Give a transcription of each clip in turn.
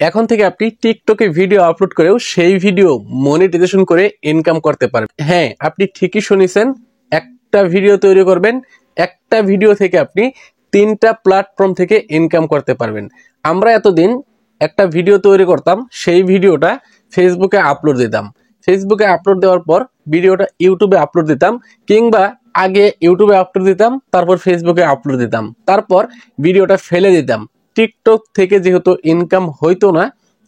এখন থেকে আপনি টিকটকে ভিডিও আপলোড করেও সেই ভিডিও মনিটাইজেশন করে ইনকাম করতে পারবেন। হ্যাঁ, আপনি ঠিকই শুনেছেন, একটা ভিডিও তৈরি করবেন, একটা ভিডিও থেকে আপনি 3টা প্ল্যাটফর্ম থেকে ইনকাম করতে পারবেন। আমরা এতদিন একটা ভিডিও তৈরি করতাম, সেই ভিডিওটা ফেসবুকে আপলোড দিতাম, ফেসবুকে আপলোড দেওয়ার পর ভিডিওটা ইউটিউবে আপলোড দিতাম, কিংবা আগে ইউটিউবে আপলোড দিতাম, তারপর ফেসবুকে আপলোড দিতাম, তারপর ভিডিওটা ফেলে দিতাম। টিকটক থেকে যেহেতু ইনকাম হইতো না,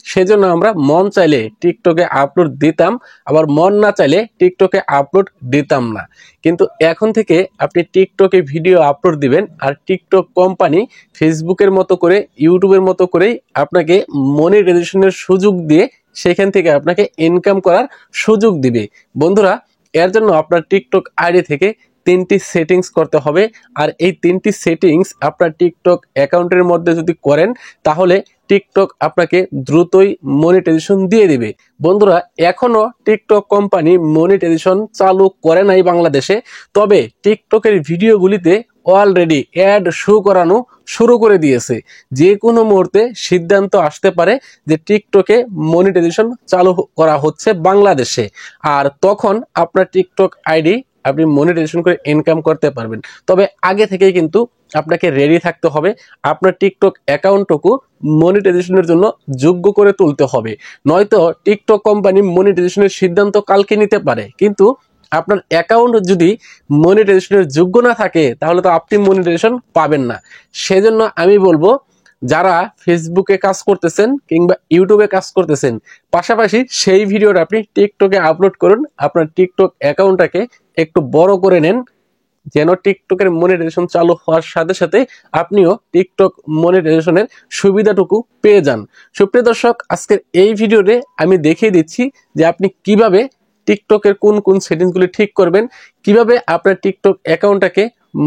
সেজন্য আমরা মন চাইলে টিকটকে আপলোড দিতাম, আবার মন না চাইলে টিকটকে আপলোড দিতাম না। কিন্তু এখন থেকে আপনি টিকটকে ভিডিও আপলোড দিবেন, আর টিকটক কোম্পানি ফেসবুকের মতো করে, ইউটিউবের মতো করেই আপনাকে মনিটাইজেশনের সুযোগ দিয়ে সেখান থেকে আপনাকে ইনকাম করার সুযোগ দিবে। বন্ধুরা, এর জন্য আপনার টিকটক আইডি থেকে 3টি সেটিংস করতে হবে। আর এই 3টি সেটিংস আপনার টিকটক অ্যাকাউন্টের মধ্যে যদি করেন, তাহলে টিকটক আপনাকে দ্রুতই মনিটাইজেশন দিয়ে দিবে। বন্ধুরা, এখনো টিকটক কোম্পানি মনিটাইজেশন চালু করে নাই বাংলাদেশে, তবে টিকটকের ভিডিওগুলিতে অলরেডি অ্যাড শো করানো শুরু করে দিয়েছে। যে কোনো মুহূর্তে সিদ্ধান্ত আসতে পারে যে টিকটকে মনিটাইজেশন চালু করা হচ্ছে বাংলাদেশে, আর তখন আপনার টিকটক আইডি আপনি মনিটাইজেশন করে ইনকাম করতে পারবেন। তবে আগে থেকেই কিন্তু আপনাকে রেডি থাকতে হবে, আপনার টিকটক অ্যাকাউন্টটুকু মনিটাইজেশনের জন্য যোগ্য করে তুলতে হবে। নয়তো টিকটক কোম্পানি মনিটাইজেশনের সিদ্ধান্ত কালকে নিতে পারে, কিন্তু আপনার অ্যাকাউন্ট যদি মনিটাইজেশনের যোগ্য না থাকে, তাহলে তো আপনি মনিটাইজেশন পাবেন না। সেজন্য আমি বলবো, যারা ফেসবুকে কাজ করতেছেন কিংবা ইউটিউবে কাজ করতেছেন, পাশাপাশি সেই ভিডিওটা আপনি টিকটকে আপলোড করুন। আপনার টিকটক অ্যাকাউন্টটাকে একটু বড় করে নেন, যেন টিকটকের মনিটাইজেশন চালু হওয়ার সাথে সাথে আপনিও টিকটক মনিটাইজেশনের সুবিধাটুকু পেয়ে যান। সুপ্রিয় দর্শক, আজকের এই ভিডিওতে আমি দেখিয়ে দিচ্ছি যে আপনি কিভাবে টিকটকের কোন কোন সেটিংসগুলি ঠিক করবেন, কিভাবে আপনার টিকটক অ্যাকাউন্টটাকে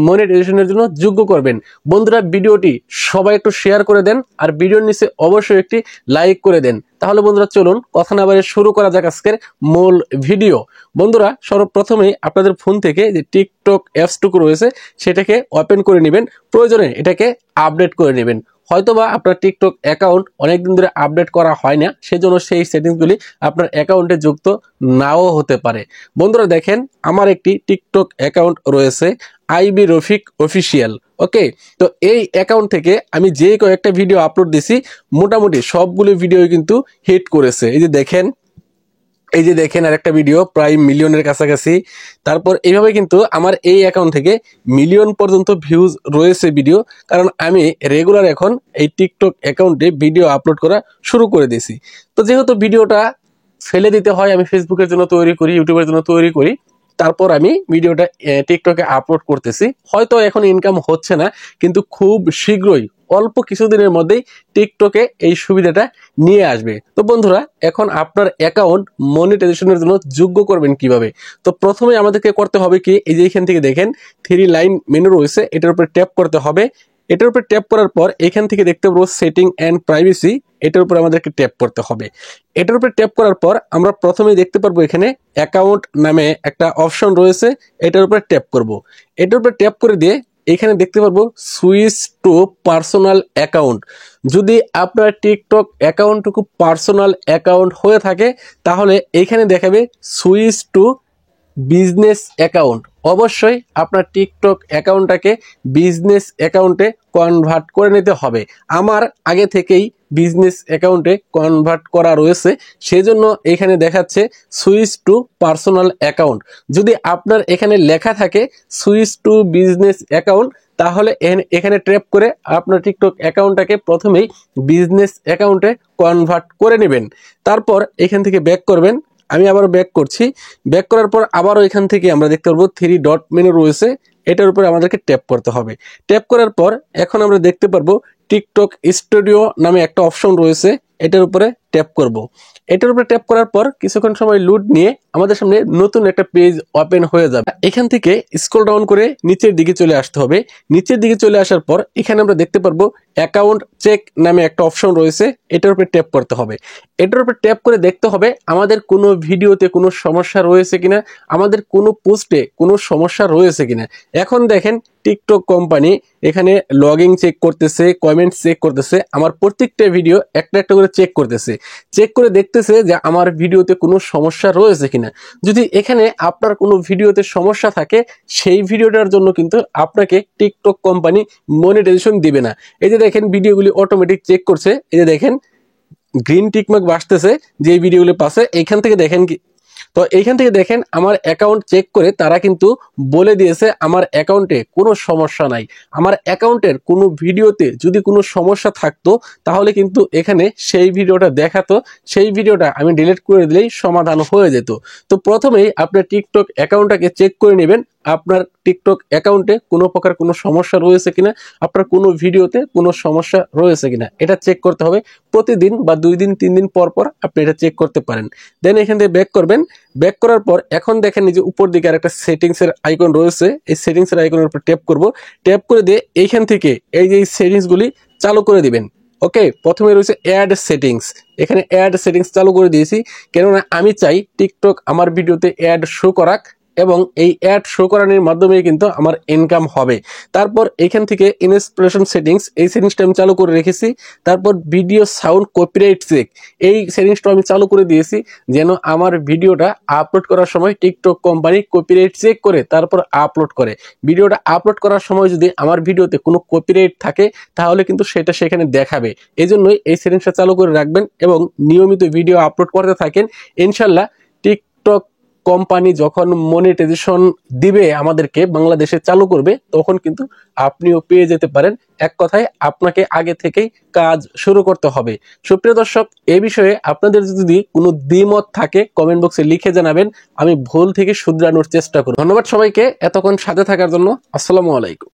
মনিটাইজেশনের জন্য যোগ্য করবেন। বন্ধুরা, ভিডিওটি সবাই একটু শেয়ার করে দেন, আর ভিডিওর নিচে অবশ্যই একটি লাইক করে দেন। তাহলে বন্ধুরা, চলুন কথা না বাড়িয়ে শুরু করা যাক আজকের মূল ভিডিও। বন্ধুরা, সর্বপ্রথমে আপনাদের ফোন থেকে যে টিকটক অ্যাপসটুকু রয়েছে সেটাকে ওপেন করে নেবেন, প্রয়োজনে এটাকে আপডেট করে নেবেন। হয়তোবা আপনার টিকটক অ্যাকাউন্ট অনেকদিন ধরে আপডেট করা হয় না, সেজন্য সেই সেটিংসগুলি আপনার অ্যাকাউন্টে যুক্ত নাও হতে পারে। বন্ধুরা দেখেন, আমার একটি টিকটক অ্যাকাউন্ট রয়েছে, আইবি রফিক অফিসিয়াল। ওকে, তো এই অ্যাকাউন্ট থেকে আমি যে কয়েকটা ভিডিও আপলোড দিছি, মোটামুটি সবগুলো ভিডিও কিন্তু হিট করেছে। এই যে দেখেন আরেকটা ভিডিও প্রায় মিলিয়নের কাছাকাছি। তারপর এইভাবে কিন্তু আমার এই অ্যাকাউন্ট থেকে মিলিয়ন পর্যন্ত ভিউজ রয়েছে ভিডিও, কারণ আমি রেগুলার এখন এই টিকটক অ্যাকাউন্টে ভিডিও আপলোড করা শুরু করে দিয়েছি। তো যেহেতু ভিডিওটা ফেলে দিতে হয়, আমি ফেসবুকের জন্য তৈরি করি, ইউটিউবের জন্য তৈরি করি, তারপর আমি ভিডিওটা টিকটকে আপলোড করতেছি। হয়তো এখন ইনকাম হচ্ছে না, কিন্তু খুব শীঘ্রই, অল্প কিছুদিনের মধ্যেই টিকটকে এই সুবিধাটা নিয়ে আসবে। তো বন্ধুরা, এখন আপনার অ্যাকাউন্ট মনিটাইজেশনের জন্য যোগ্য করবেন কিভাবে? তো প্রথমে আমাদেরকে করতে হবে কি, এই যে এখান থেকে দেখেন 3 লাইন মেনু রয়েছে, এটার উপরে ট্যাপ করতে হবে। এটার উপরে ট্যাপ করার পর এখান থেকে দেখতে পাবো সেটিং অ্যান্ড প্রাইভেসি, এটার উপরে আমাদেরকে ট্যাপ করতে হবে। এটার উপরে ট্যাপ করার পর আমরা প্রথমেই দেখতে পারবো এখানে অ্যাকাউন্ট নামে একটা অপশন রয়েছে, এটার উপরে ট্যাপ করব। এটার উপরে ট্যাপ করে দিয়ে এখানে দেখতে পারবো সুইচ টু পার্সোনাল অ্যাকাউন্ট। যদি আপনার টিকটক অ্যাকাউন্টটুকু পার্সোনাল অ্যাকাউন্ট হয়ে থাকে, তাহলে এখানে দেখাবে সুইচ টু বিজনেস অ্যাকাউন্ট। অবশ্যই আপনার টিকটক অ্যাকাউন্টটাকে বিজনেস অ্যাকাউন্টে কনভার্ট করে নিতে হবে। আমার আগে থেকেই বিজনেস অ্যাকাউন্টে কনভার্ট করা রয়েছে, সেজন্য এখানে দেখাচ্ছে সুইচ টু পার্সোনাল অ্যাকাউন্ট। যদি আপনার এখানে লেখা থাকে সুইচ টু বিজনেস অ্যাকাউন্ট, তাহলে এখানে ট্যাপ করে আপনার টিকটক অ্যাকাউন্টটাকে প্রথমেই বিজনেস অ্যাকাউন্টে কনভার্ট করে নেবেন। তারপর এখান থেকে ব্যাক করবেন। আমি আবার ব্যাক করছি। ব্যাক করার পর আবারও এখান থেকে আমরা দেখতে পারবো 3 ডট মেনু রয়েছে, এটার উপরে আমাদেরকে ট্যাপ করতে হবে। ট্যাপ করার পর এখন আমরা দেখতে পারবো টিকটক স্টুডিও নামে একটা অপশন রয়েছে, এটার উপরে ট্যাপ করব। এটার উপরে ট্যাপ করার পর কিছুক্ষণ সময় লোড নিয়ে আমাদের সামনে নতুন একটা পেজ ওপেন হয়ে যাবে। এখান থেকে স্ক্রল ডাউন করে নিচের দিকে চলে আসতে হবে। নিচের দিকে চলে আসার পর এখানে আমরা দেখতে পারবো অ্যাকাউন্ট চেক নামে একটা অপশন রয়েছে, এটার উপরে ট্যাপ করতে হবে। এটার উপরে ট্যাপ করে দেখতে হবে আমাদের কোনো ভিডিওতে কোনো সমস্যা রয়েছে কিনা, আমাদের কোনো পোস্টে কোনো সমস্যা রয়েছে কিনা। এখন দেখেন টিকটক কোম্পানি এখানে লগইন চেক করতেছে, কমেন্ট চেক করতেছে, আমার প্রত্যেকটা ভিডিও একটা একটা করে চেক করতেছে, চেক করে দেখতেছে যে আমার ভিডিওতে কোনো সমস্যা রয়েছে কিনা। যদি এখানে আপনার কোনো ভিডিওতে সমস্যা থাকে সেই ভিডিওটার জন্য কিন্তু আপনাকে টিকটক কোম্পানি মনিটাইজেশন দিবে না। এই যে দেখেন ভিডিওগুলি অটোমেটিক চেক করছে, এই যে দেখেন গ্রিন টিকমার্ক আসতেছে যে ভিডিওগুলি পাশে। এইখান থেকে দেখেন কি, তো এইখান থেকে দেখেন আমার অ্যাকাউন্ট চেক করে তারা কিন্তু বলে দিয়েছে আমার অ্যাকাউন্টে কোনো সমস্যা নাই। আমার অ্যাকাউন্টের কোনো ভিডিওতে যদি কোনো সমস্যা থাকতো তাহলে কিন্তু এখানে সেই ভিডিওটা দেখাতো, সেই ভিডিওটা আমি ডিলিট করে দিলেই সমাধান হয়ে যেত। তো প্রথমেই আপনার টিকটক অ্যাকাউন্টটাকে চেক করে নেবেন আপনার টিকটক অ্যাকাউন্টে কোনো প্রকার কোনো সমস্যা রয়েছে কিনা, আপনার কোনো ভিডিওতে কোনো সমস্যা রয়েছে কিনা, এটা চেক করতে হবে। প্রতিদিন বা 2 দিন 3 দিন পর পর আপনি এটা চেক করতে পারেন। দেন এখান থেকে ব্যাক করবেন। ব্যাক করার পর এখন দেখেন যে উপর দিকে আর একটা সেটিংস এর আইকন রয়েছে, এই সেটিংস এর আইকনের উপর ট্যাপ করব। ট্যাপ করে দিয়ে এইখান থেকে এই যে সেটিংস গুলি চালু করে দিবেন। ওকে, প্রথমে রয়েছে অ্যাড সেটিংস, এখানে অ্যাড সেটিংস চালু করে দিয়েছি, কেননা আমি চাই টিকটক আমার ভিডিওতে অ্যাড শো করাক এবং এই অ্যাড শো করানোর মাধ্যমে কিন্তু আমার ইনকাম হবে। তারপর এখান থেকে ইনস্পিরেশন সেটিংস, এই সেটিংসটা আমি চালু করে রেখেছি। তারপর ভিডিও সাউন্ড কপিরাইট চেক, এই সেটিংসটা আমি চালু করে দিয়েছি যেন আমার ভিডিওটা আপলোড করার সময় টিকটক কোম্পানি কপিরাইট চেক করে তারপর আপলোড করে। ভিডিওটা আপলোড করার সময় যদি আমার ভিডিওতে কোনো কপিরাইট থাকে তাহলে কিন্তু সেটা সেখানে দেখাবে। এই জন্যই এই সেটিংসটা চালু করে রাখবেন এবং নিয়মিত ভিডিও আপলোড করতে থাকেন। ইনশাল্লাহ টিকটক কোম্পানি যখন মনিটাইজেশন দিবে আমাদেরকে, বাংলাদেশে চালু করবে, তখন কিন্তু আপনিও পেয়ে যেতে পারেন। এক কথায় আপনাকে আগে থেকেই কাজ শুরু করতে হবে। সুপ্রিয় দর্শক, এই বিষয়ে আপনাদের যদি কোনো দ্বিমত থাকে কমেন্ট বক্সে লিখে জানাবেন, আমি ভুল থেকে শুধরানোর চেষ্টা করব। ধন্যবাদ সবাইকে এতক্ষণ সাথে থাকার জন্য। আসসালামু আলাইকুম।